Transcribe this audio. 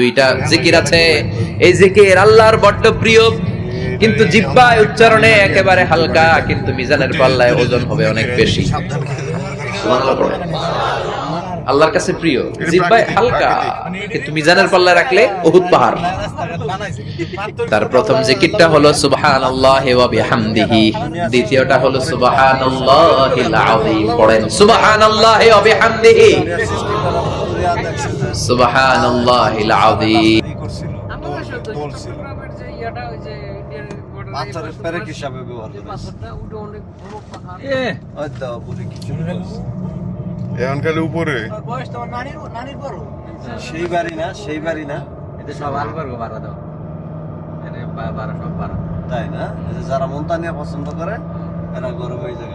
দুইটা জিকির আছে, এই জিকির আল্লাহর বড্ড প্রিয়, কিন্তু জিহ্বায় উচ্চারণে একেবারে হালকা, কিন্তু মিজানের পাল্লায় ওজন হবে অনেক বেশি। সুবহানাল্লাহ পড়েন। আল্লাহর কাছে প্রিয়, জিহ্বায় হালকা, কিন্তু মিজানের পাল্লায় রাখলে উহুদ পাহাড়। তার প্রথম জিকিরটা হলো সুবহানাল্লাহি ওয়া বিহামদিহি, দ্বিতীয়টা হলো সুবহানাল্লাহিল আযীম। পড়েন সুবহানাল্লাহি ওয়া বিহামদিহি, সুবহানাল্লাহিল আযীম। পাথরের পেরেক হিসাবে ব্যবহার করে। এখন খালি উপরে সেই বাড়ি না, সেই বাড়ি না, এটা সব আলু করবো বাড়া দাও, বাড়া সব বাড়া। তাই না? এই যে যারা মন্তানিয়া পছন্দ করে এরা গরম হয়ে যায়।